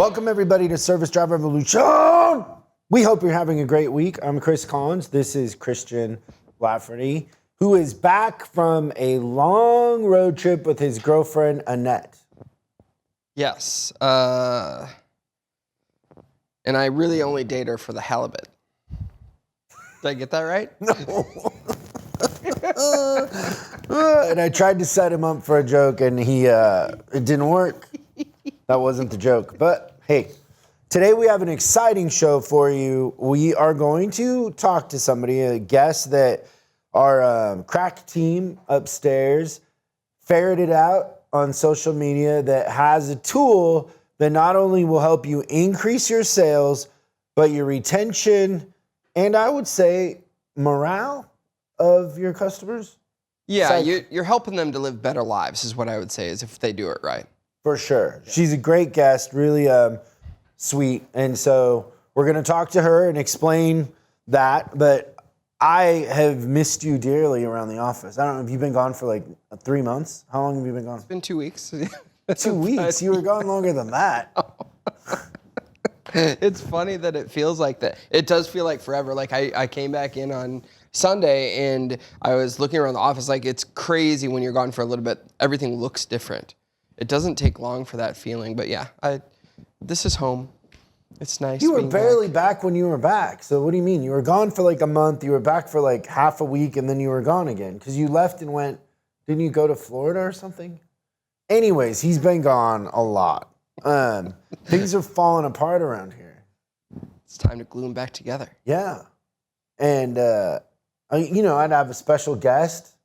Welcome everybody to Service Drive Revolution. We hope you're having a great week. I'm Chris Collins. This is Christian Lafferty, who is back from a long road trip with his girlfriend, Annette. Yes. And I really only date her for the halibut. Did I get that right? No. And I tried to set him up for a joke, and it didn't work. That wasn't the joke. But hey, today we have an exciting show for you. We are going to talk to somebody, a guest that our crack team upstairs ferreted out on social media that has a tool that not only will help you increase your sales, but your retention, and I would say morale of your customers. Yeah, you're helping them to live better lives is what I would say, is if they do it right. For sure. Yeah. She's a great guest, really sweet. And so we're going to talk to her and explain that. But I have missed you dearly around the office. I don't know, have you been gone for like 3 months? How long have you been gone? It's been 2 weeks. 2 weeks? You were gone longer than that. It's funny that it feels like that. It does feel like forever. Like I came back in on Sunday and I was looking around the office. Like, it's crazy when you're gone for a little bit. Everything looks different. It doesn't take long for that feeling. But yeah, this is home. It's nice. You were barely back when you were back. So what do you mean? You were gone for like a month. You were back for like half a week and then you were gone again. Because you left and went, didn't you go to Florida or something? Anyways, he's been gone a lot. Things are falling apart around here. It's time to glue them back together. Yeah. And, I'd have a special guest.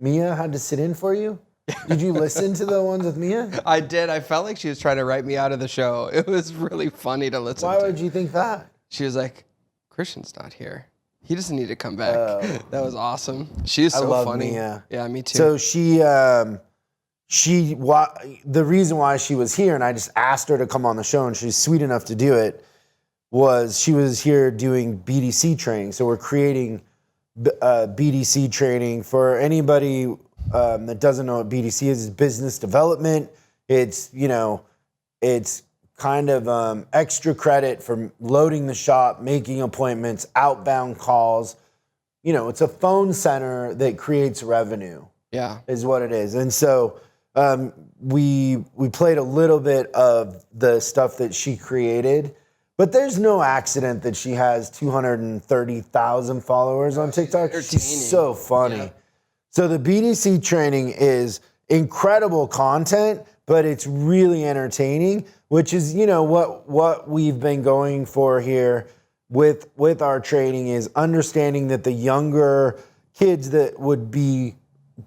Mia had to sit in for you. Did you listen to the ones with Mia? I did. I felt like she was trying to write me out of the show. It was really funny to listen to. Why would you think that? She was like, Christian's not here. He doesn't need to come back. That was awesome. She is so love funny. Mia. Yeah, me too. So the reason why she was here, and I just asked her to come on the show, and she's sweet enough to do it, was she was here doing BDC training. So we're creating BDC training for anybody that doesn't know what BDC is. It's business development. It's kind of extra credit for loading the shop, making appointments, outbound calls. It's a phone center that creates revenue. Yeah, is what it is. And so we played a little bit of the stuff that she created, but there's no accident that she has 230,000 followers on TikTok. She's so funny. Yeah. So the BDC training is incredible content, but it's really entertaining, which is, what we've been going for here with our training, is understanding that the younger kids that would be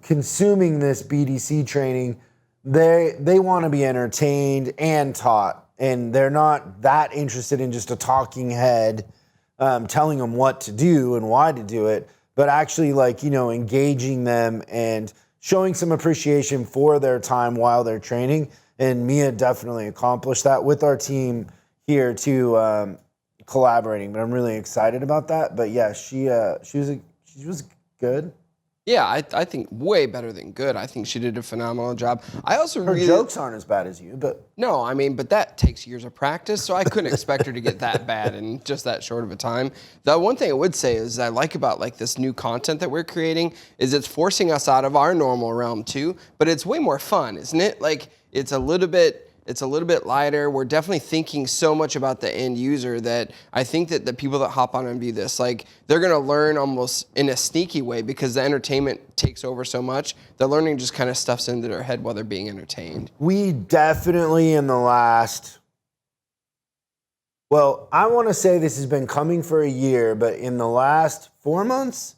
consuming this BDC training, they want to be entertained and taught, and they're not that interested in just a talking head telling them what to do and why to do it, but actually engaging them and showing some appreciation for their time while they're training. And Mia definitely accomplished that with our team here too, collaborating. But I'm really excited about that. But yeah, she was good. Yeah, I think way better than good. I think she did a phenomenal job. I also Her jokes aren't as bad as you, but... No, but that takes years of practice, so I couldn't expect her to get that bad in just that short of a time. The one thing I would say is I like about this new content that we're creating is it's forcing us out of our normal realm too, but it's way more fun, isn't it? It's a little bit lighter. We're definitely thinking so much about the end user that I think that the people that hop on and view this, they're going to learn almost in a sneaky way because the entertainment takes over so much. The learning just kind of stuffs into their head while they're being entertained. We definitely I want to say this has been coming for a year, but in the last 4 months,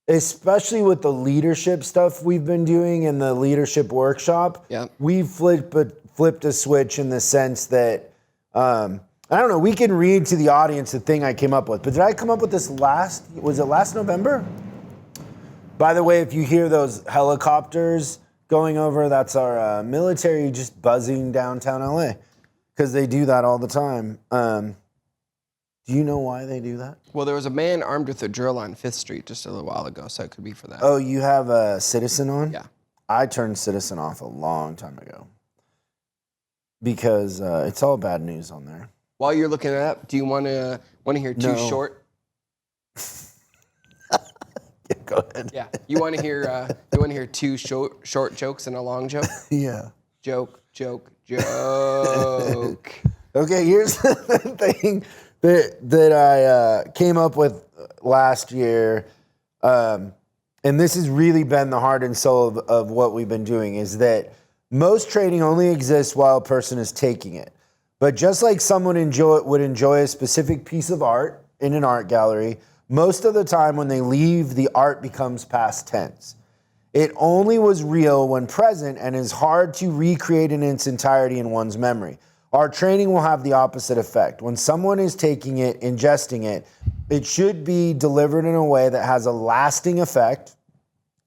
especially with the leadership stuff we've been doing in the leadership workshop, we've flipped a switch in the sense that, I don't know, we can read to the audience the thing I came up with. But did I come up with this was it last November? By the way, if you hear those helicopters going over, that's our military just buzzing downtown LA, because they do that all the time. Do you know why they do that? Well, there was a man armed with a drill on 5th Street just a little while ago, so it could be for that. Oh, you have a Citizen on? Yeah. I turned Citizen off a long time ago. because it's all bad news on there. While you're looking it up, do you want to hear two No. short? Yeah, go ahead. Yeah. You want to hear two short jokes and a long joke? Yeah. Joke. Okay, here's the thing that I came up with last year, and this has really been the heart and soul of what we've been doing, is that most training only exists while a person is taking it. But just like someone would enjoy a specific piece of art in an art gallery, most of the time when they leave, the art becomes past tense. It only was real when present and is hard to recreate in its entirety in one's memory. Our training will have the opposite effect. When someone is taking it, ingesting it, it should be delivered in a way that has a lasting effect.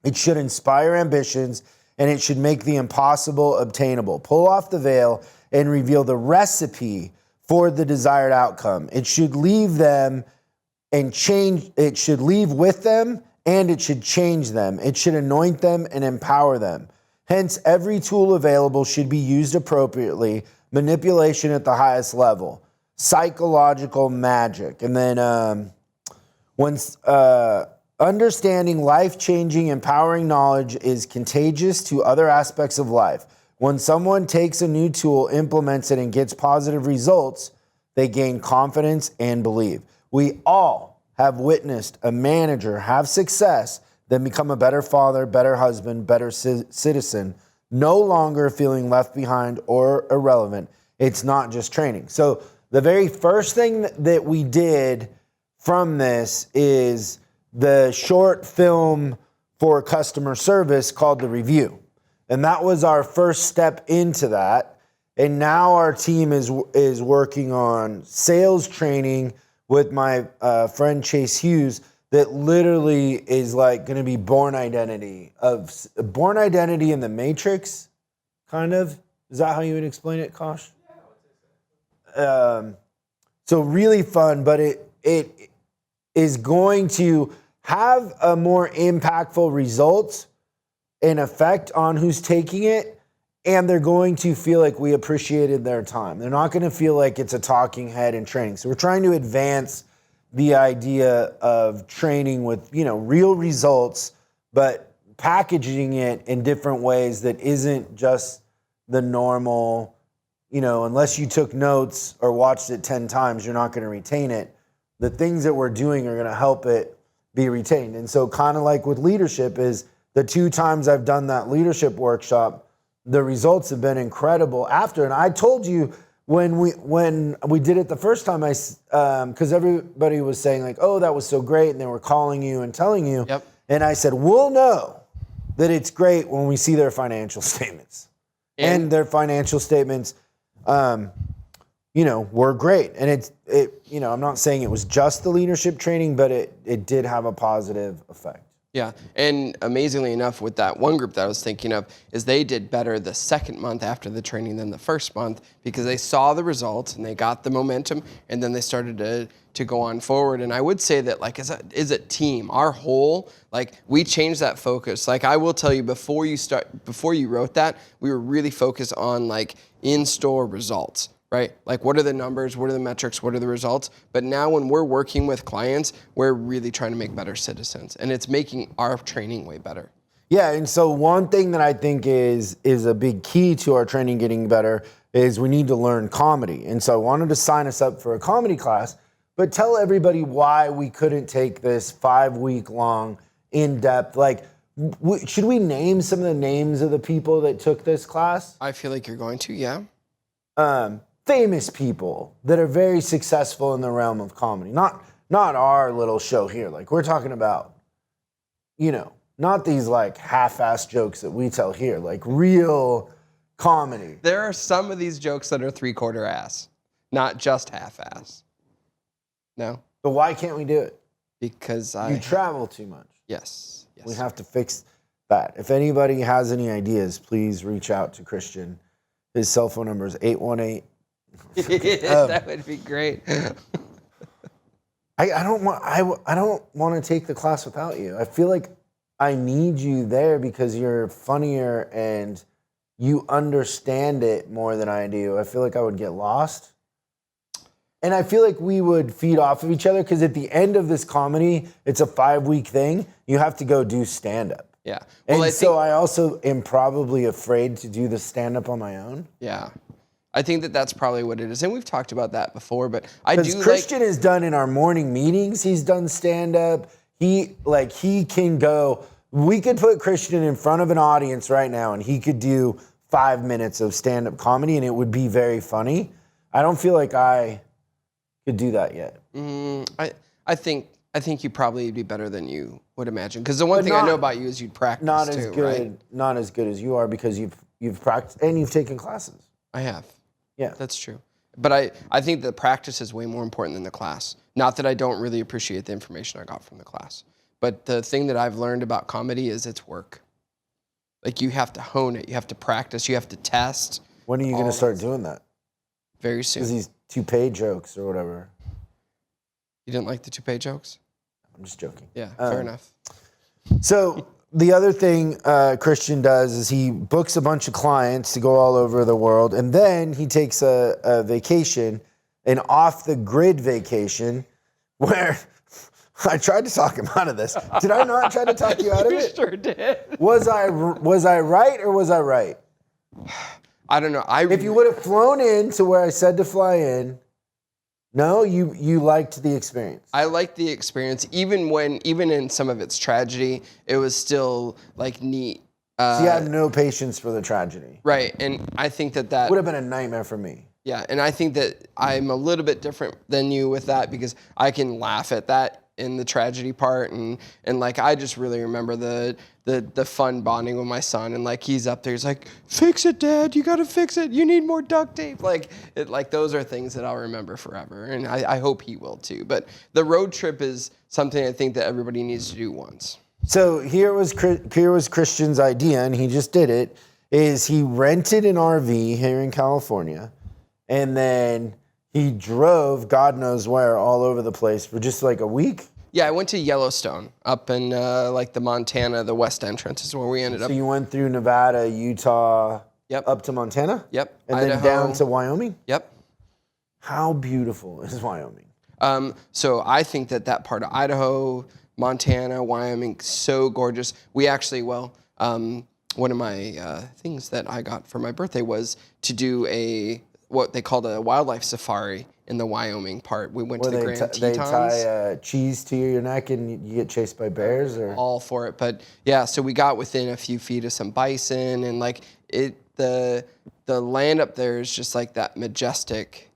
It should inspire ambitions, and it should make the impossible obtainable. Pull off the veil and reveal the recipe for the desired outcome. It should leave them and change. It should leave with them, and it should change them. It should anoint them and empower them. Hence, every tool available should be used appropriately. Manipulation at the highest level. Psychological magic. And then understanding life-changing, empowering knowledge is contagious to other aspects of life. When someone takes a new tool, implements it, and gets positive results, they gain confidence and believe. We all have witnessed a manager have success, then become a better father, better husband, better citizen, no longer feeling left behind or irrelevant. It's not just training. So the very first thing that we did from this is the short film for customer service called The Review. And that was our first step into that. And now our team is working on sales training with my friend Chase Hughes that literally is like going to be Born Identity in the Matrix, kind of. Is that how you would explain it, Kosh? So really fun, but it is going to have a more impactful result and effect on who's taking it, and they're going to feel like we appreciated their time. They're not going to feel like it's a talking head in training. So we're trying to advance the idea of training with, real results, but packaging it in different ways that isn't just the normal, unless you took notes or watched it 10 times, you're not going to retain it. The things that we're doing are going to help it be retained. And so kind of like with leadership is the 2 times I've done that leadership workshop, the results have been incredible after. And I told you when we did it the first time, because everybody was saying like, oh, that was so great. And they were calling you and telling you. Yep. And I said, we'll know that it's great when we see their financial statements. And their financial statements, were great. And I'm not saying it was just the leadership training, but it did have a positive effect. Yeah, and amazingly enough, with that one group that I was thinking of, is they did better the second month after the training than the first month because they saw the results and they got the momentum, and then they started to go on forward. And I would say that, like, as a team, our whole, like, we changed that focus. Like, I will tell you, before you wrote that, we were really focused on, like, in-store results. Right? Like, what are the numbers? What are the metrics? What are the results? But now when we're working with clients, we're really trying to make better citizens, and it's making our training way better. Yeah, and so one thing that I think is a big key to our training getting better is we need to learn comedy. And so I wanted to sign us up for a comedy class, but tell everybody why we couldn't take this 5-week-long, in-depth, like, should we name some of the names of the people that took this class? I feel like you're going to, yeah. Famous people that are very successful in the realm of comedy. Not our little show here. Like, we're talking about, not these like half-assed jokes that we tell here, like real comedy. There are some of these jokes that are 3/4 ass, not just half-ass. No? But why can't we do it? Because you travel too much. Yes. We have to fix that. If anybody has any ideas, please reach out to Christian. His cell phone number is 818. That would be great. I don't want to take the class without you. I feel like I need you there because you're funnier and you understand it more than I do. I feel like I would get lost. And I feel like we would feed off of each other because at the end of this comedy, it's a 5-week thing. You have to go do stand-up. Yeah. Well, and so I also am probably afraid to do the stand-up on my own. Yeah. I think that that's probably what it is. And we've talked about that before, but I do like... Christian has done in our morning meetings, he's done stand-up. He can go... We could put Christian in front of an audience right now and he could do 5 minutes of stand-up comedy and it would be very funny. I don't feel like I could do that yet. I think you probably be better than you would imagine. Because the one thing I know about you is you'd practice right? Not as good as you are because you've practiced and you've taken classes. I have. Yeah. That's true. But I think the practice is way more important than the class. Not that I don't really appreciate the information I got from the class. But the thing that I've learned about comedy is it's work. Like you have to hone it. You have to practice. You have to test. When are you going to start doing that? Very soon. These toupee jokes or whatever. You didn't like the toupee jokes? I'm just joking. Yeah, fair enough. So the other thing Christian does is he books a bunch of clients to go all over the world, and then he takes a vacation, an off-the-grid vacation, where I tried to talk him out of this. Did I not try to talk you out of it? You sure did. Was I right or was I right? I don't know. If you would have flown in to where I said to fly in, no, you liked the experience. I liked the experience, even in some of its tragedy, it was still like neat. So you had no patience for the tragedy. Right, and I think that would have been a nightmare for me. Yeah, and I think that I'm a little bit different than you with that because I can laugh at that in the tragedy part, and like I just really remember the fun bonding with my son, and like he's up there, he's like, "Fix it, Dad! You gotta fix it! You need more duct tape!" Like those are things that I'll remember forever, and I hope he will too. But the road trip is something I think that everybody needs to do once. So here was Christian's idea, and he just did it. Is he rented an RV here in California, and then he drove God knows where all over the place for just like a week? Yeah, I went to Yellowstone up in like the Montana, the west entrance is where we ended up. So you went through Nevada, Utah, yep, up to Montana? Yep. And Idaho, then down to Wyoming? Yep. How beautiful is Wyoming? So I think that part of Idaho, Montana, Wyoming, so gorgeous. We actually, one of my things that I got for my birthday was to do what they called a wildlife safari in the Wyoming part. We went to the Grand Tetons. They tie cheese to your neck and you get chased by bears, or all for it. But yeah, so we got within a few feet of some bison, and like the land up there is just like that majestic,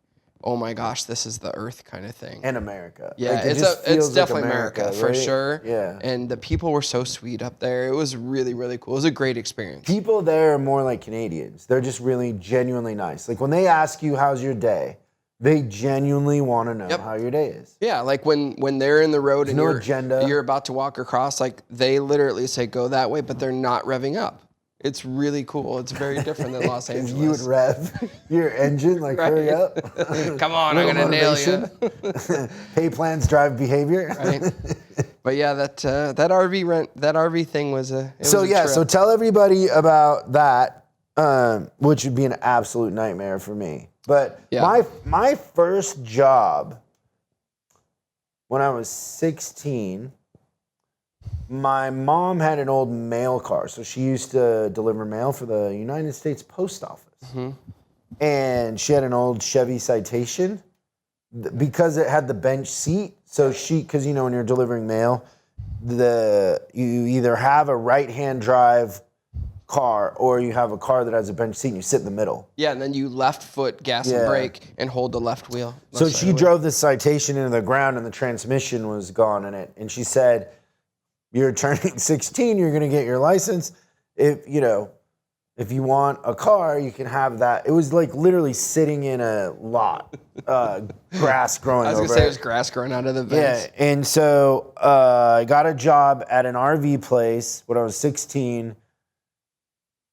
oh my gosh, this is the earth kind of thing. And America. Yeah, like, it's definitely America right? for sure. Yeah. And the people were so sweet up there. It was really, really cool. It was a great experience. People there are more like Canadians. They're just really genuinely nice. Like when they ask you, how's your day? They genuinely want to know how your day is. Yeah, like when they're in the road and you're about to walk across, like they literally say, go that way, but they're not revving up. It's really cool. It's very different than Los Angeles. You would rev your engine, like hurry up. Come on, I'm going to nail you. Pay plans, drive behavior. Right. But yeah, that RV thing was a trip. So tell everybody about that, which would be an absolute nightmare for me. But my first job when I was 16, my mom had an old mail car. So she used to deliver mail for the United States Post Office. Mm-hmm. And she had an old Chevy Citation because it had the bench seat. So because when you're delivering mail, you either have a right-hand drive car or you have a car that has a bench seat and you sit in the middle. Yeah, and then you left foot gas and brake and hold the left wheel. So she drove this Citation into the ground and the transmission was gone in it. And she said, you're turning 16, you're going to get your license. If you want a car, you can have that. It was like literally sitting in a lot, grass growing over it. I was going to say there's grass growing out of the vents. Yeah, and so I got a job at an RV place when I was 16.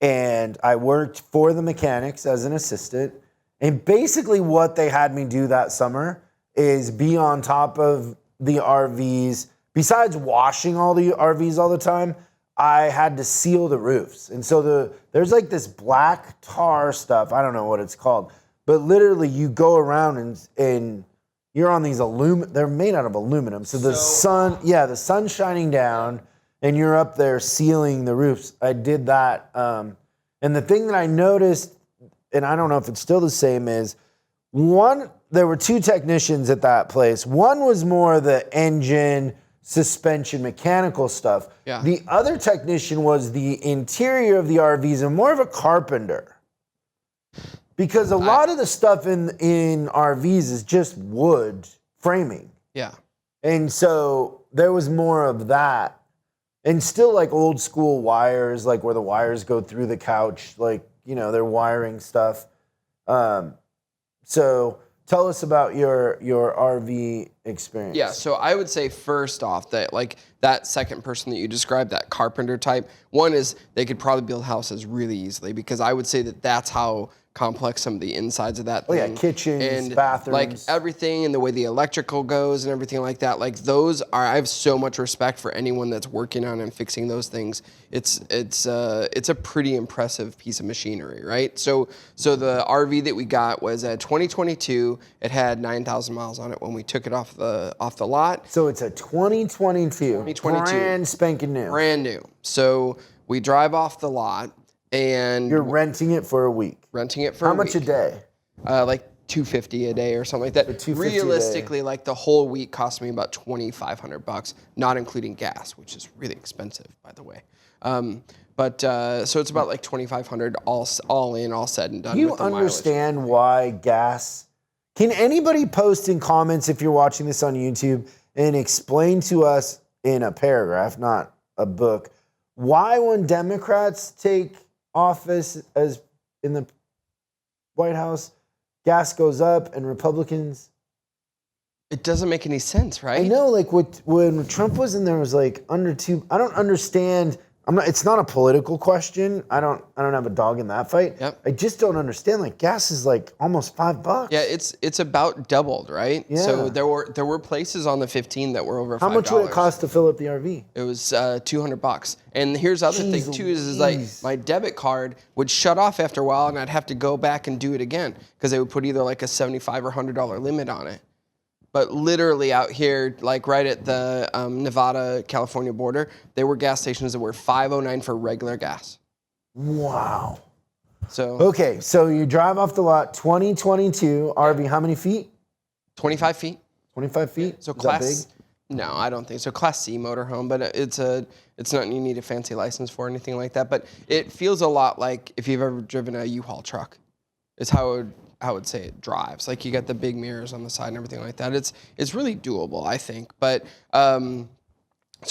And I worked for the mechanics as an assistant. And basically what they had me do that summer is be on top of the RVs. Besides washing all the RVs all the time, I had to seal the roofs. And so there's like this black tar stuff. I don't know what it's called. But literally you go around and you're on these they're made out of aluminum. So the sun's shining down and you're up there sealing the roofs. I did that. And the thing that I noticed, and I don't know if it's still the same, is there were two technicians at that place. One was more the engine, suspension, mechanical stuff. Yeah. The other technician was the interior of the RVs and more of a carpenter. Because a lot of the stuff in RVs is just wood framing. Yeah. And so there was more of that. And still like old school wires, like where the wires go through the couch, like, they're wiring stuff. So tell us about your RV experience. Yeah, so I would say first off that like that second person that you described, that carpenter type, one is they could probably build houses really easily, because I would say that that's how complex some of the insides of that thing. Oh yeah, kitchens, and bathrooms. Like everything and the way the electrical goes and everything like that. Like I have so much respect for anyone that's working on and fixing those things. It's a pretty impressive piece of machinery, right? So the RV that we got was a 2022. It had 9,000 miles on it when we took it off the lot. So it's a 2022. Brand spanking new. Brand new. So we drive off the lot. And you're renting it for a week. Renting it for a week. How much a day? Like $250 a day or something like that. $250 Realistically, like the whole week cost me about $2,500, not including gas, which is really expensive, by the way. So it's about like $2,500 all in, all said and done. Do you understand why gas? Can anybody post in comments if you're watching this on YouTube and explain to us in a paragraph, not a book, why when Democrats take office as in the White House, gas goes up and Republicans? It doesn't make any sense, right? I know, like when Trump was in there, it was like under 2. I don't understand. It's not a political question. I don't have a dog in that fight. Yep. I just don't understand. Like gas is like almost $5. Yeah, it's about doubled, right? Yeah. So there were places on the 15 that were over $5. How much would it cost to fill up the RV? It was $200. And here's the other thing too is like my debit card would shut off after a while, and I'd have to go back and do it again because they would put either like a $75 or $100 limit on it. But literally out here, like right at the Nevada-California border, there were gas stations that were $5.09 for regular gas. Wow. So okay, so you drive off the lot, 2022 RV, how many feet? 25 feet. 25 feet? So is that big? No, I don't think so. Class C motorhome, but it's not you need a fancy license for or anything like that. But it feels a lot like if you've ever driven a U-Haul truck. Is how I would say it drives. Like you got the big mirrors on the side and everything like that. It's really doable, I think. But so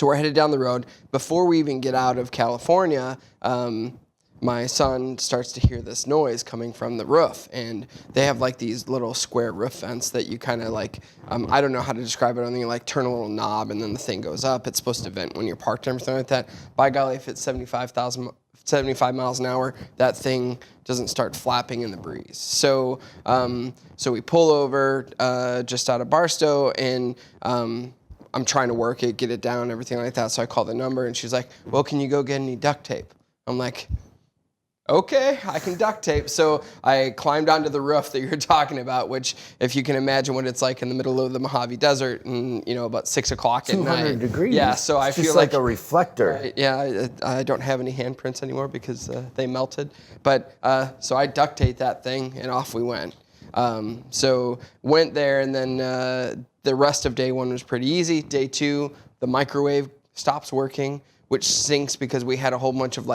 we're headed down the road. Before we even get out of California, my son starts to hear this noise coming from the roof, and they have like these little square roof vents that you kind of like, I don't know how to describe it. I think you like turn a little knob and then the thing goes up. It's supposed to vent when you're parked and everything like that. By golly, if it's 75 miles an hour, that thing doesn't start flapping in the breeze. So we pull over just out of Barstow, and I'm trying to work it, get it down, everything like that. So I call the number, and she's like, well, can you go get any duct tape? I'm like, okay, I can duct tape. So I climbed onto the roof that you're talking about, which if you can imagine what it's like in the middle of the Mojave Desert and, about 6 o'clock at night. 200 degrees. Yeah, so I feel like a reflector. Right, yeah, I don't have any handprints anymore because they melted. But so I duct taped that thing and off we went. So went there, and then the rest of day one was pretty easy. Day two, the microwave stops working, which stinks because we had a whole bunch of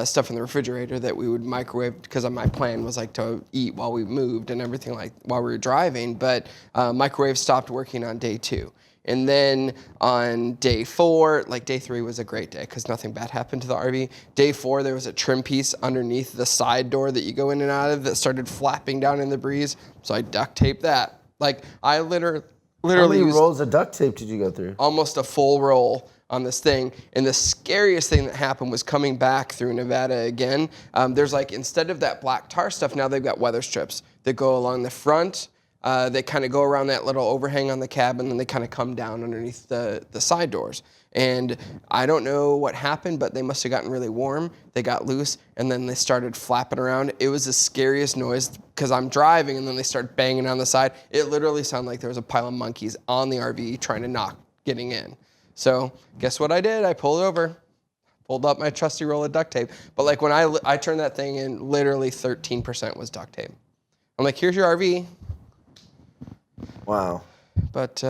stuff in the refrigerator that we would microwave because my plan was to eat while we moved and everything while we were driving. But microwave stopped working on day two. And then on day four, day three was a great day because nothing bad happened to the RV. Day four, there was a trim piece underneath the side door that you go in and out of that started flapping down in the breeze. So I duct taped that. I literally How many rolls of duct tape did you go through? Almost a full roll on this thing. And the scariest thing that happened was coming back through Nevada again. There's instead of that black tar stuff, now they've got weather strips that go along the front, They kind of go around that little overhang on the cab, and then they kind of come down underneath the side doors. And I don't know what happened, but they must have gotten really warm. They got loose, and then they started flapping around. It was the scariest noise because I'm driving, and then they start banging on the side. It literally sounded like there was a pile of monkeys on the RV trying to getting in. So guess what I did? I pulled over, pulled up my trusty roll of duct tape. But like when I turned that thing in, literally 13% was duct tape. I'm like, here's your RV. Wow. But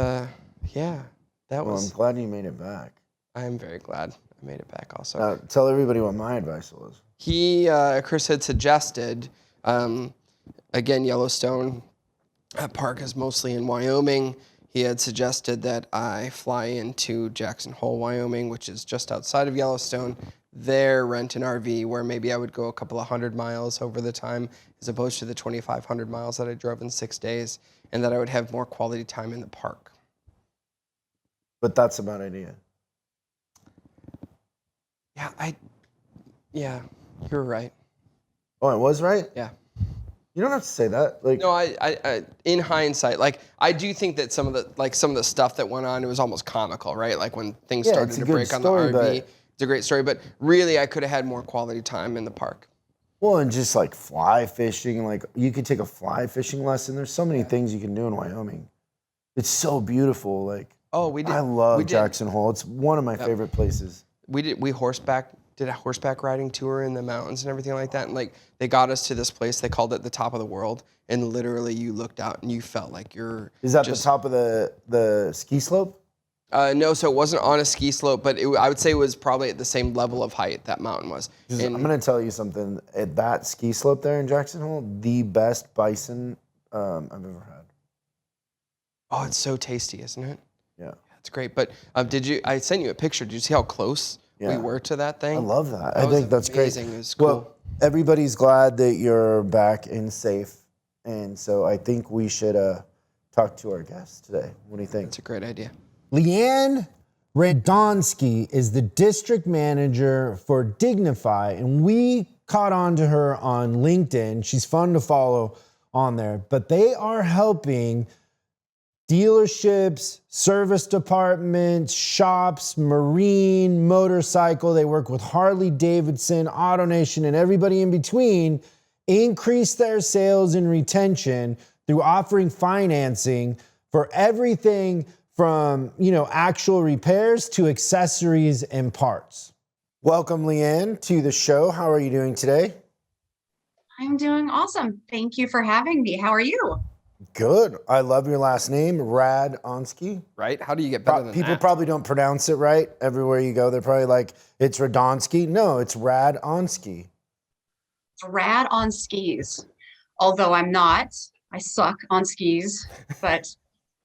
yeah, that was. I'm glad you made it back. I am very glad I made it back also. Now, tell everybody what my advice was. Chris had suggested, again, Yellowstone Park is mostly in Wyoming. He had suggested that I fly into Jackson Hole, Wyoming, which is just outside of Yellowstone, there rent an RV where maybe I would go a couple of 100 miles over the time as opposed to the 2,500 miles that I drove in 6 days, and that I would have more quality time in the park. But that's a bad idea. Yeah, you're right. Oh, it was right? Yeah. You don't have to say that. Like, no, I in hindsight, like I do think that some of the stuff that went on, it was almost comical, right? Like when things started to break on the RV. It's a great story, but really I could have had more quality time in the park. Well, and just like fly fishing, like you could take a fly fishing lesson. There's so many things you can do in Wyoming. It's so beautiful. Like, I love Jackson Hole. It's one of my favorite places. We did a horseback riding tour in the mountains and everything like that. And like they got us to this place, they called it the top of the world. And literally you looked out and you felt like you're Is that the top of the ski slope? No, so it wasn't on a ski slope, but I would say it was probably at the same level of height that mountain was. I'm going to tell you something. At that ski slope there in Jackson Hole, the best bison I've ever had. Oh, it's so tasty, isn't it? Yeah. It's great. But I sent you a picture. Did you see how close we were to that thing? I love that. I think that's amazing. great. It was cool. Well, everybody's glad that you're back and safe. And so I think we should talk to our guest today. What do you think? That's a great idea. LeeAnn Radonski is the district manager for DigniFi, and we caught on to her on LinkedIn. She's fun to follow on there, but they are helping dealerships, service departments, shops, marine, motorcycle. They work with Harley Davidson, AutoNation, and everybody in between increase their sales and retention through offering financing for everything from, actual repairs to accessories and parts. Welcome, LeeAnn, to the show. How are you doing today? I'm doing awesome. Thank you for having me. How are you? Good. I love your last name, Radonski. Right? How do you get better than that? People probably don't pronounce it right. Everywhere you go, they're probably like, it's Radonski. No, it's Radonski. Rad on skis. Although I'm not. I suck on skis, but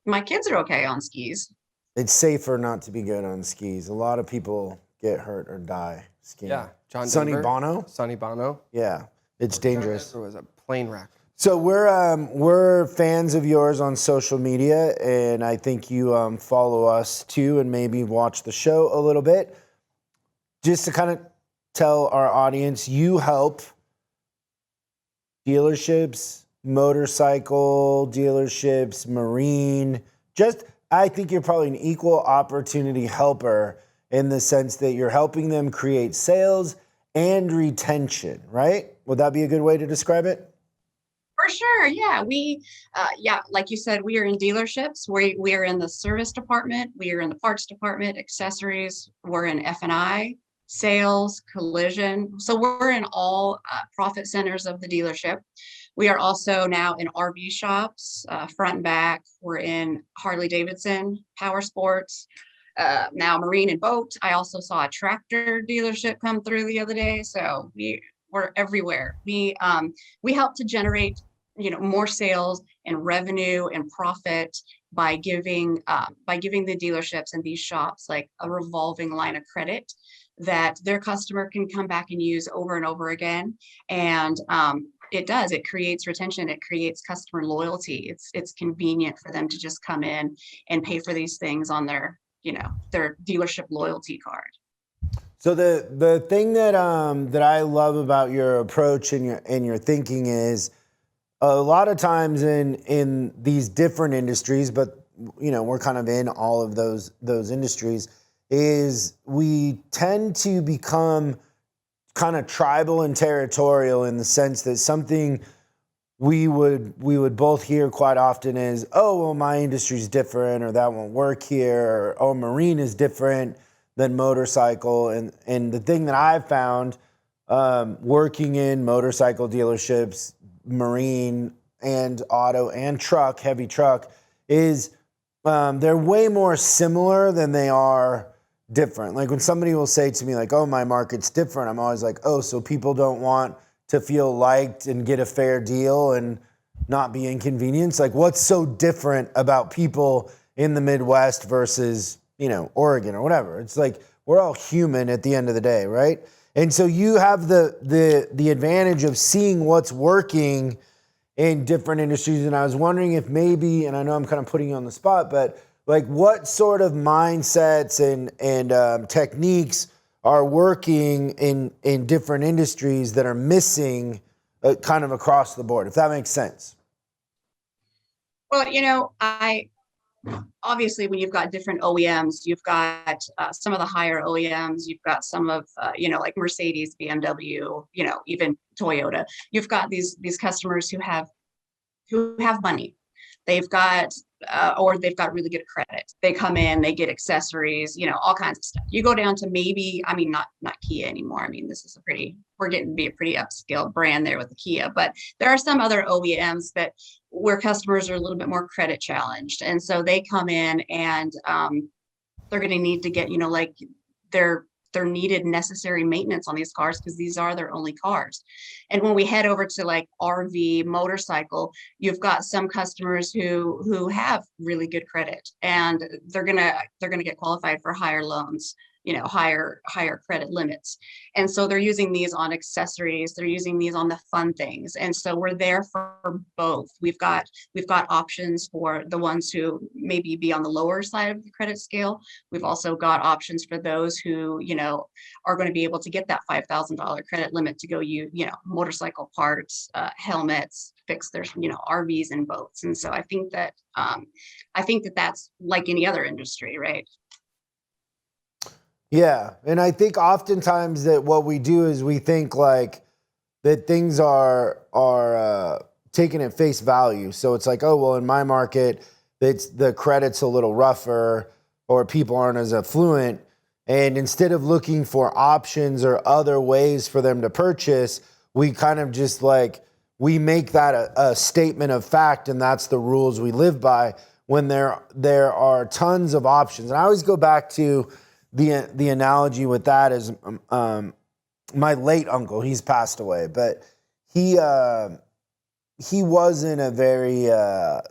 my kids are okay on skis. It's safer not to be good on skis. A lot of people get hurt or die skiing. Yeah, Sonny Bono. Sonny Bono. Yeah, it's dangerous. It was a plane wreck. So we're fans of yours on social media, and I think you follow us too, and maybe watch the show a little bit. Just to kind of tell our audience, you help dealerships, motorcycle dealerships, marine. I think you're probably an equal opportunity helper in the sense that you're helping them create sales and retention, right? Would that be a good way to describe it? For sure, yeah. Like you said, we are in dealerships. We are in the service department. We are in the parts department, accessories. We're in F&I, sales, collision. So we're in all profit centers of the dealership. We are also now in RV shops, front and back. We're in Harley Davidson, power sports, now marine and boat. I also saw a tractor dealership come through the other day. So we're everywhere. We help to generate, more sales and revenue and profit by giving the dealerships and these shops like a revolving line of credit that their customer can come back and use over and over again. And it creates retention. It creates customer loyalty. It's convenient for them to just come in and pay for these things on their dealership loyalty card. So the thing that I love about your approach and your thinking is a lot of times in these different industries, but we're kind of in all of those industries, is we tend to become kind of tribal and territorial in the sense that something we would both hear quite often is, oh, well, my industry's different, or that won't work here, or oh, marine is different than motorcycle. And the thing that I've found working in motorcycle dealerships, marine and auto and truck, heavy truck, is they're way more similar than they are different. Like when somebody will say to me like, oh, my market's different, I'm always like, oh, so people don't want to feel liked and get a fair deal and not be inconvenienced? Like, what's so different about people in the Midwest versus, Oregon or whatever? It's like, we're all human at the end of the day, right? And so you have the advantage of seeing what's working in different industries. And I was wondering if maybe, and I know I'm kind of putting you on the spot, but like what sort of mindsets and techniques are working in different industries that are missing kind of across the board, if that makes sense. Well, obviously when you've got different OEMs, you've got some of the higher OEMs, you've got some of, like Mercedes, BMW, even Toyota. You've got these customers who have money. They've got, or they've got really good credit. They come in, they get accessories, all kinds of stuff. You go down to maybe, not Kia anymore. We're getting to be a pretty upscale brand there with the Kia, but there are some other OEMs where customers are a little bit more credit challenged. And so they come in and they're going to need to get, like their needed necessary maintenance on these cars because these are their only cars. And when we head over to like RV, motorcycle, you've got some customers who have really good credit and they're gonna get qualified for higher loans, higher credit limits. And so they're using these on accessories, they're using these on the fun things. And so we're there for both. We've got options for the ones who maybe be on the lower side of the credit scale. We've also got options for those who, are going to be able to get that $5,000 credit limit to go motorcycle parts, helmets, fix their, RVs and boats. And so I think that that's like any other industry, right? Yeah, and I think oftentimes that what we do is we think like that things are taken at face value. So it's like, oh, well, in my market, the credit's a little rougher or people aren't as affluent. And instead of looking for options or other ways for them to purchase, we kind of just like, we make that a statement of fact, and that's the rules we live by when there are tons of options. And I always go back to the analogy with that is my late uncle. He's passed away, but he wasn't a very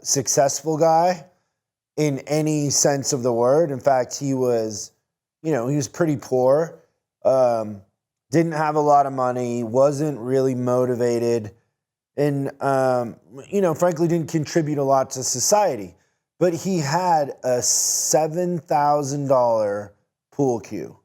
successful guy in any sense of the word. In fact, he was pretty poor, didn't have a lot of money, wasn't really motivated, and frankly didn't contribute a lot to society. But he had a $7,000 pool cue.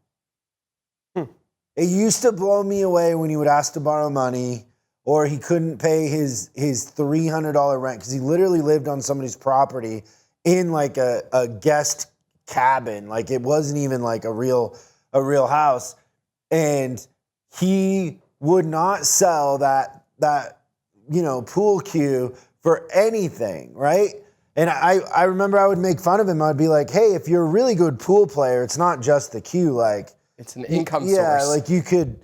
It used to blow me away when he would ask to borrow money or he couldn't pay his $300 rent because he literally lived on somebody's property in like a guest cabin. Like it wasn't even like a real house. And he would not sell that pool cue for anything, right? And I remember I would make fun of him. I'd be like, hey, if you're a really good pool player, it's not just the cue. Like it's an income source. Yeah, like you could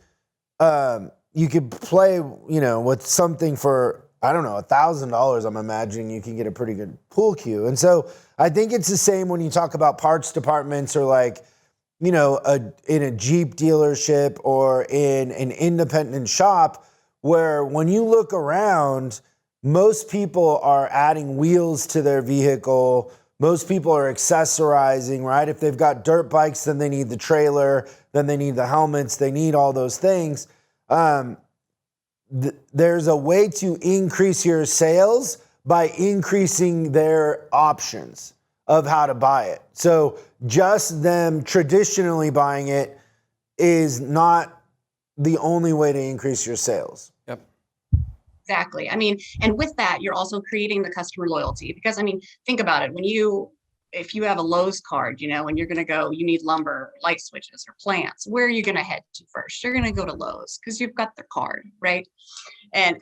play, with something for, I don't know, $1,000. I'm imagining you can get a pretty good pool cue. And so I think it's the same when you talk about parts departments or like, in a Jeep dealership or in an independent shop where when you look around, most people are adding wheels to their vehicle. Most people are accessorizing, right? If they've got dirt bikes, then they need the trailer, then they need the helmets, they need all those things. There's a way to increase your sales by increasing their options of how to buy it. So just them traditionally buying it is not the only way to increase your sales. Yep. Exactly. I mean, and with that, you're also creating the customer loyalty because I mean, think about it. If you have a Lowe's card, you know, and you're going to go, you need lumber, light switches, or plants, where are you going to head to first? You're going to go to Lowe's because you've got the card, right? And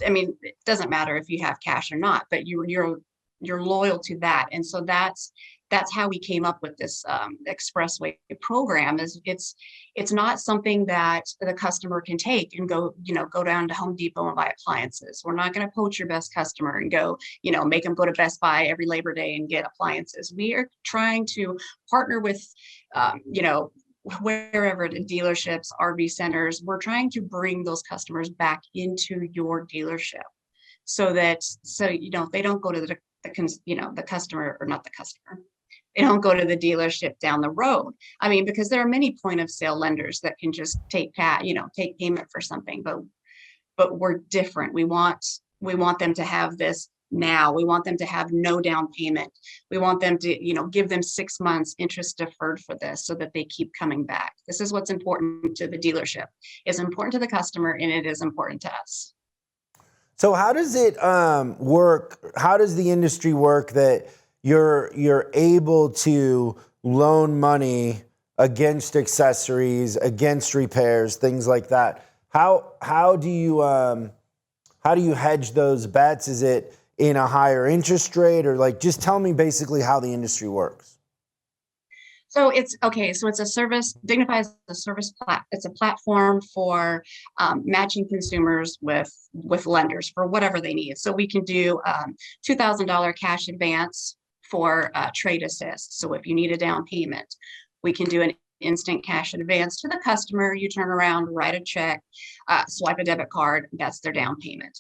I mean, it doesn't matter if you have cash or not, but you're loyal to that. And so that's how we came up with this expressway program. Is it's not something that the customer can take and go, you know, go down to Home Depot and buy appliances. We're not going to poach your best customer and go, you know, make them go to Best Buy every Labor Day and get appliances. We are trying to partner with, you know, wherever the dealerships, RV centers, we're trying to bring those customers back into your dealership so you know, they don't go to the customer, or not the customer. They don't go to the dealership down the road. I mean, because there are many point of sale lenders that can just take payment for something, but we're different. We want them to have this now. We want them to have no down payment. We want them to, you know, give them 6 months interest deferred for this so that they keep coming back. This is what's important to the dealership. It's important to the customer, and it is important to us. So how does it work? How does the industry work that you're able to loan money against accessories, against repairs, things like that? How do you hedge those bets? Is it in a higher interest rate, or like, just tell me basically how the industry works? So it's okay. So it's a service. DigniFi is a service it's a platform for matching consumers with lenders for whatever they need. So we can do $2,000 cash advance for trade assist. So if you need a down payment, we can do an instant cash advance to the customer. You turn around, write a check, swipe a debit card. That's their down payment.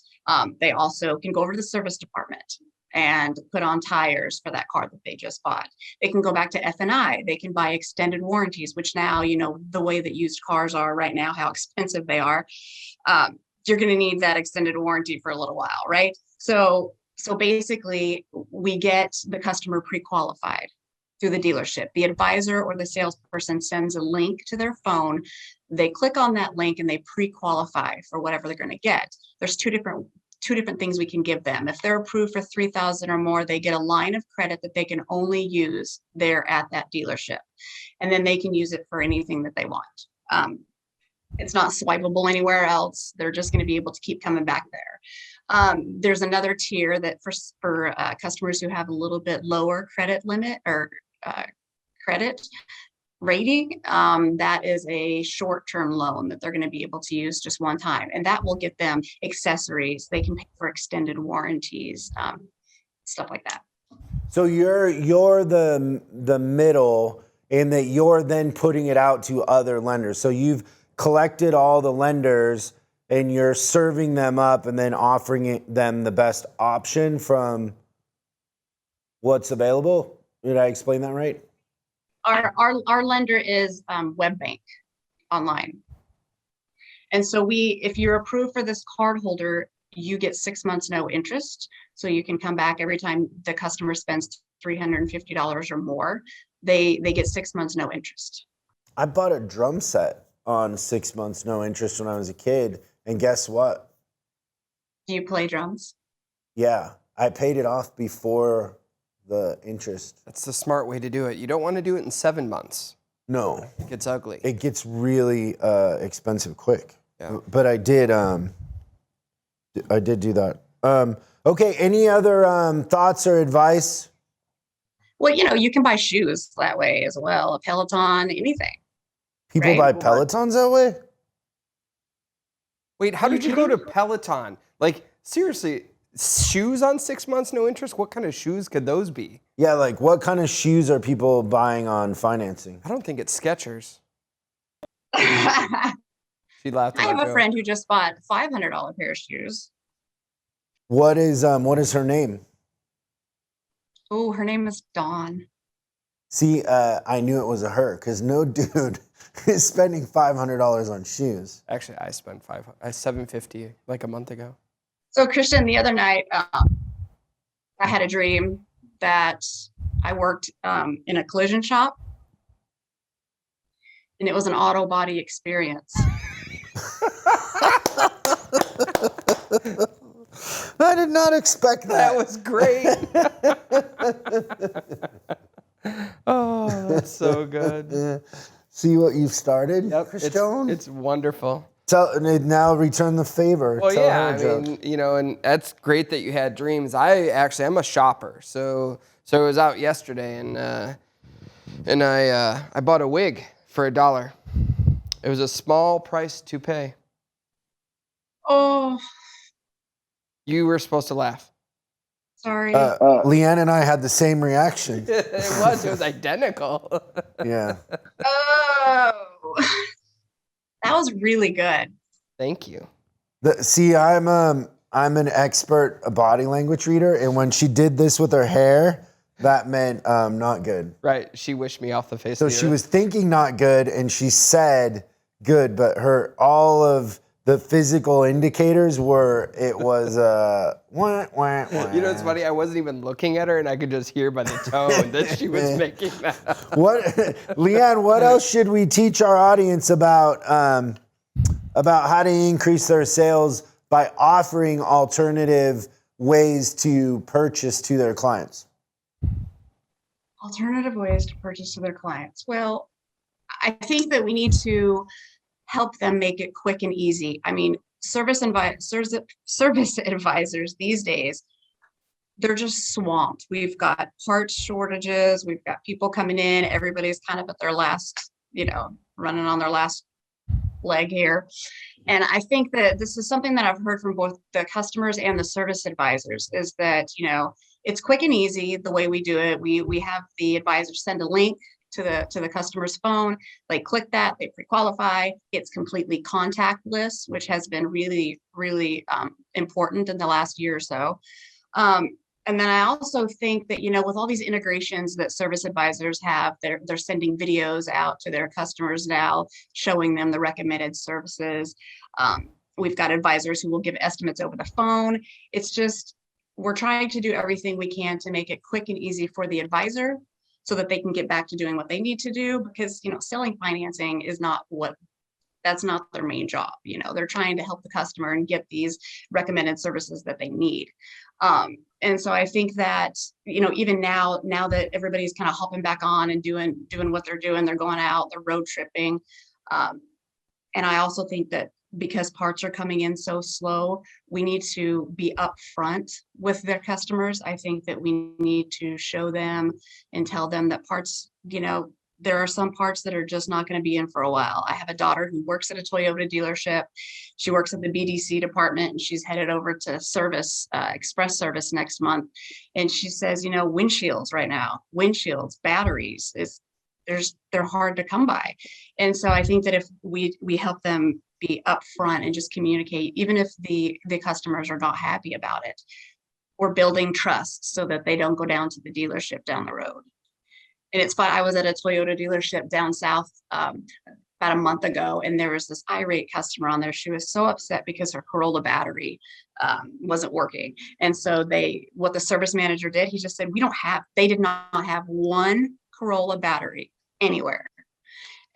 They also can go over to the service department and put on tires for that car that they just bought. They can go back to F&I. They can buy extended warranties, which now, you know, the way that used cars are right now, how expensive they are, you're going to need that extended warranty for a little while, right? So basically, we get the customer pre-qualified through the dealership. The advisor or the salesperson sends a link to their phone. They click on that link and they pre-qualify for whatever they're going to get. There's two different things we can give them. If they're approved for $3,000 or more, they get a line of credit that they can only use there at that dealership. And then they can use it for anything that they want. It's not swipeable anywhere else. They're just going to be able to keep coming back there. There's another tier that for customers who have a little bit lower credit limit or credit rating, that is a short-term loan that they're going to be able to use just one time, and that will get them accessories. They can pay for extended warranties, stuff like that. So you're the middle, in that you're then putting it out to other lenders. So you've collected all the lenders and you're serving them up and then offering them the best option from what's available. Did I explain that right? Our lender is WebBank online. And so if you're approved for this card holder, you get 6 months no interest. So you can come back every time the customer spends $350 or more. They get 6 months no interest. I bought a drum set on 6 months no interest when I was a kid, and guess what? Do you play drums? Yeah, I paid it off before the interest. That's the smart way to do it. You don't want to do it in 7 months. No. It gets ugly. It gets really expensive quick. Yeah. But I did do that. Okay, any other thoughts or advice? Well, you know, you can buy shoes that way as well, a Peloton, anything. People buy Pelotons that way? Wait, how did you go to Peloton? Like, seriously, shoes on 6 months no interest? What kind of shoes could those be? Yeah, like what kind of shoes are people buying on financing? I don't think it's Skechers. I She laughed at have my a joke. friend who just bought a $500 pair of shoes. What is her name? Oh, her name is Dawn. See, I knew it was a her, because no dude is spending $500 on shoes. Actually, I spent $750 like a month ago. So Christian, the other night, I had a dream that I worked in a collision shop, and it was an auto body experience. I did not expect That that. was great. Oh, that's so good. See what you've started, Yep, Christian? it's wonderful. Now return the favor. Well, Tell yeah, her a I joke. mean, you know, and that's great that you had dreams. I'm a shopper, so I was out yesterday and I bought a wig for $1. It was a small price to pay. Oh, You were supposed to laugh. sorry. LeeAnn and I had the same reaction. It was identical. Yeah. Oh, that was really good. Thank you. See, I'm an expert body language reader, and when she did this with her hair, that meant not good. Right, she wished me off the face So of the she earth. was thinking not good, and she said good, but all of the physical indicators were wah, wah, wah. You know, it's funny. I wasn't even looking at her, and I could just hear by the tone that she was making that up. What, LeeAnn? What else should we teach our audience about how to increase their sales by offering alternative ways to purchase to their clients? Alternative ways to purchase to their clients. Well, I think that we need to help them make it quick and easy. I mean, service advisors these days, they're just swamped. We've got parts shortages. We've got people coming in. Everybody's kind of at their last, running on their last leg here. And I think that this is something that I've heard from both the customers and the service advisors is that, it's quick and easy the way we do it. We have the advisor send a link to the customer's phone. They click that, they pre-qualify. It's completely contactless, which has been really, really important in the last year or so. And then I also think that, with all these integrations that service advisors have, they're sending videos out to their customers now, showing them the recommended services. We've got advisors who will give estimates over the phone. It's just, we're trying to do everything we can to make it quick and easy for the advisor so that they can get back to doing what they need to do, because, selling financing is that's not their main job. They're trying to help the customer and get these recommended services that they need. And so I think that, even now that everybody's kind of hopping back on and doing what they're doing, they're going out, they're road tripping. And I also think that because parts are coming in so slow, we need to be upfront with their customers. I think that we need to show them and tell them that parts, there are some parts that are just not going to be in for a while. I have a daughter who works at a Toyota dealership. She works at the BDC department, and she's headed over to express service next month. And she says, windshields right now, batteries, they're hard to come by. And so I think that if we help them be upfront and just communicate, even if the customers are not happy about it, we're building trust so that they don't go down to the dealership down the road. And it's fun. I was at a Toyota dealership down south about a month ago, and there was this irate customer on there. She was so upset because her Corolla battery wasn't working. And so what the service manager did, he just said, they did not have one Corolla battery anywhere.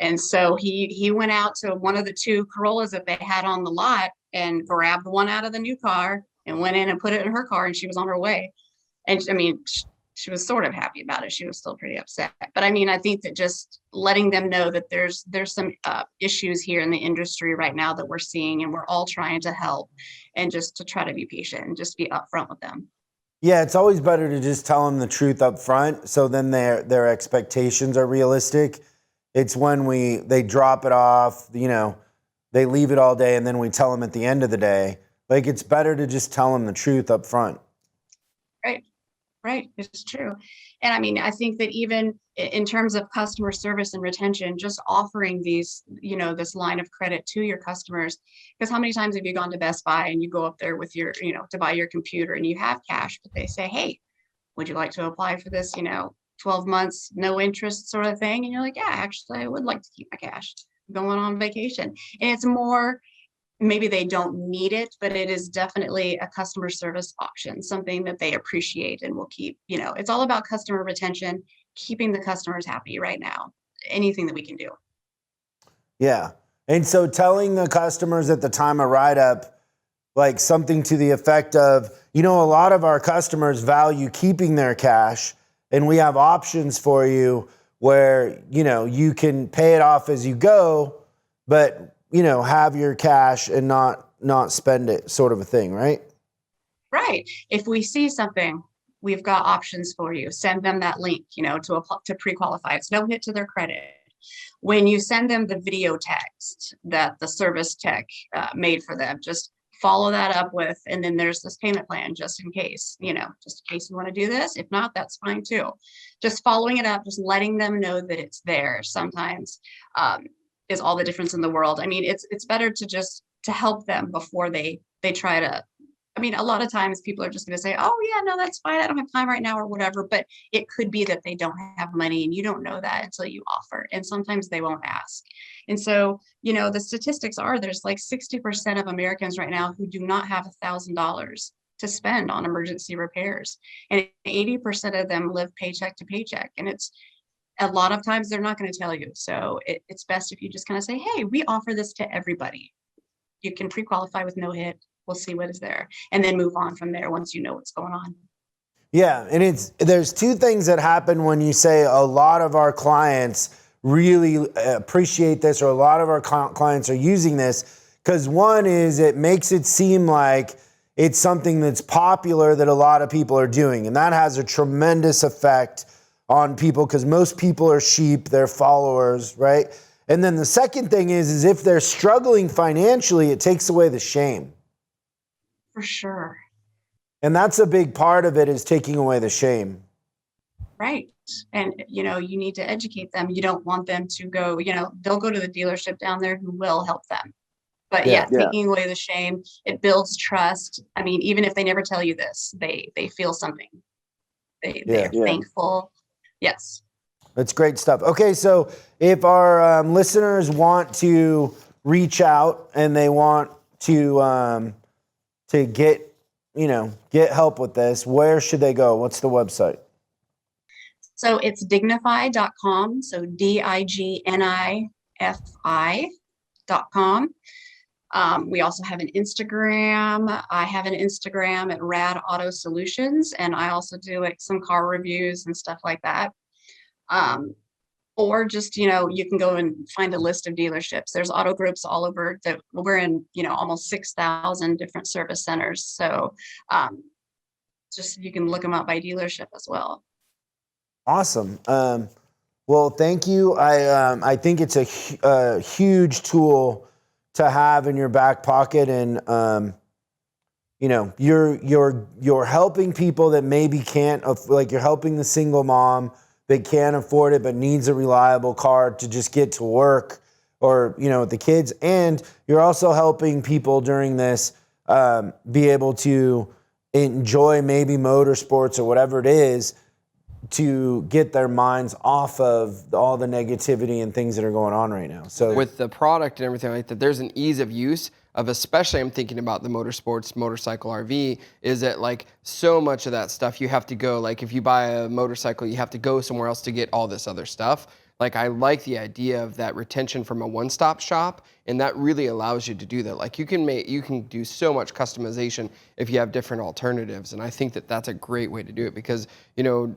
And so he went out to one of the two Corollas that they had on the lot and grabbed one out of the new car and went in and put it in her car, and she was on her way. And I mean, she was sort of happy about it. She was still pretty upset. But I mean, I think that just letting them know that there's some issues here in the industry right now that we're seeing, and we're all trying to help, and just to try to be patient and just be upfront with them. Yeah, it's always better to just tell them the truth up front, so then their expectations are realistic. It's when they drop it off, they leave it all day, and then we tell them at the end of the day. Like, it's better to just tell them the truth up front. Right. It's true. And I mean, I think that even in terms of customer service and retention, just offering these, this line of credit to your customers, because how many times have you gone to Best Buy and you go up there with your, to buy your computer and you have cash, but they say, hey, would you like to apply for this, 12 months, no interest sort of thing? And you're like, yeah, actually, I would like to keep my cash. I'm going on vacation. And it's more, maybe they don't need it, but it is definitely a customer service option, something that they appreciate and will keep. It's all about customer retention, keeping the customers happy right now. Anything that we can do. Yeah. And so telling the customers at the time of write-up, like something to the effect of, you know, a lot of our customers value keeping their cash, and we have options for you where, you know, you can pay it off as you go, but, you know, have your cash and not spend it, sort of a thing, right? Right. If we see something, we've got options for you. Send them that link, you know, to pre-qualify. It's no hit to their credit. When you send them the video text that the service tech made for them, just follow that up with, and then there's this payment plan just in case, you know, just in case you want to do this. If not, that's fine too. Just following it up, just letting them know that it's there sometimes is all the difference in the world. I mean, it's better to help them before they try to. I mean, a lot of times people are just going to say, oh, yeah, no, that's fine. I don't have time right now or whatever. But it could be that they don't have money, and you don't know that until you offer. And sometimes they won't ask. And so, you know, the statistics are there's like 60% of Americans right now who do not have $1,000 to spend on emergency repairs. And 80% of them live paycheck to paycheck. And it's a lot of times they're not going to tell you. So it's best if you just kind of say, hey, we offer this to everybody. You can pre-qualify with no hit. We'll see what is there, and then move on from there once you know what's going on. Yeah, and there's two things that happen when you say a lot of our clients really appreciate this, or a lot of our clients are using this, because one is it makes it seem like it's something that's popular that a lot of people are doing, and that has a tremendous effect on people because most people are sheep, they're followers, right? And then the second thing is if they're struggling financially, it takes away the shame. For sure. And that's a big part of it, is taking away the shame. Right. And, you know, you need to educate them. You don't want them to go, you know, they'll go to the dealership down there who will help them. But yeah, taking away the shame, it builds trust. I mean, even if they never tell you this, they feel something. They're thankful. Yes. That's great stuff. Okay, so if our listeners want to reach out and they want to get help with this, where should they go? What's the website? So it's DigniFi.com. So DigniFi.com. We also have an Instagram. I have an Instagram at Rad Auto Solutions, and I also do like some car reviews and stuff like that. Or just, you know, you can go and find a list of dealerships. There's auto groups all over that. We're in, you know, almost 6,000 different service centers. So just you can look them up by dealership as well. Awesome. Well, thank you. I think it's a huge tool to have in your back pocket, and you know, you're helping people that maybe can't, like you're helping the single mom that can't afford it but needs a reliable car to just get to work, or, you know, with the kids. And you're also helping people during this be able to enjoy maybe motorsports or whatever it is, to get their minds off of all the negativity and things that are going on right now. So with the product and everything like that, there's an ease of use of, especially I'm thinking about the motorsports, motorcycle, RV, is that like so much of that stuff you have to go, like if you buy a motorcycle, you have to go somewhere else to get all this other stuff. Like I like the idea of that retention from a one-stop shop, and that really allows you to do that. Like you can do so much customization if you have different alternatives, and I think that that's a great way to do it, because, you know,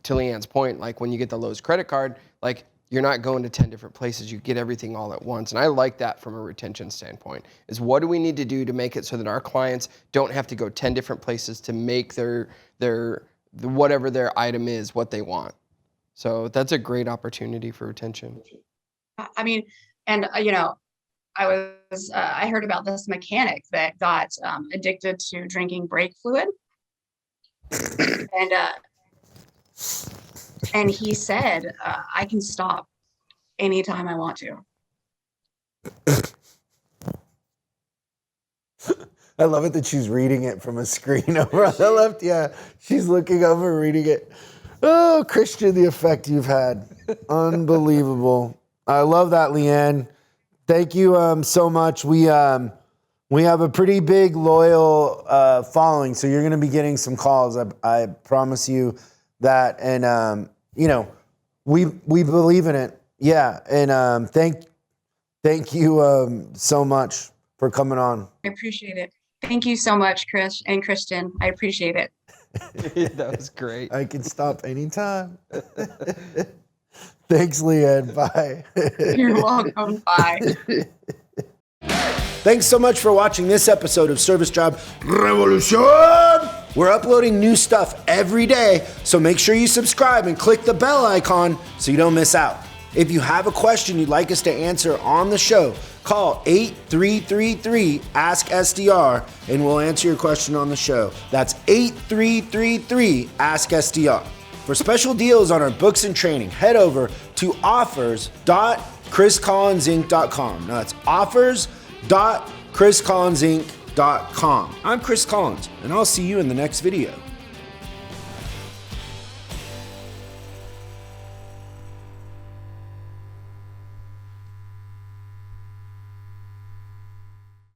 to LeeAnn's point, like when you get the Lowe's credit card, like you're not going to 10 different places, you get everything all at once. And I like that from a retention standpoint, is what do we need to do to make it so that our clients don't have to go 10 different places to make their whatever their item is, what they want. So that's a great opportunity for retention. I mean, and you know, I heard about this mechanic that got addicted to drinking brake fluid. And he said, I can stop anytime I want to. I love it that she's reading it from a screen over on the left. Yeah, she's looking over, reading it. Oh, Christian, the effect you've had. Unbelievable. I love that, LeeAnn. Thank you so much. We have a pretty big, loyal following, so you're going to be getting some calls. I promise you that. And, you know, we believe in it. Yeah. And thank you so much for coming on. I appreciate it. Thank you so much, Chris and Christian. I appreciate it. That was great. I can stop anytime. Thanks, LeeAnn. Bye. You're welcome. Bye. Thanks so much for watching this episode of Service Drive Revoluuuuuutioooonnn. We're uploading new stuff every day, so make sure you subscribe and click the bell icon so you don't miss out. If you have a question you'd like us to answer on the show, call 8333-ASK-SDR and we'll answer your question on the show. That's 8333-ASK-SDR. For special deals on our books and training, head over to offers.chriscollinsinc.com. Now that's offers.chriscollinsinc.com. I'm Chris Collins, and I'll see you in the next video.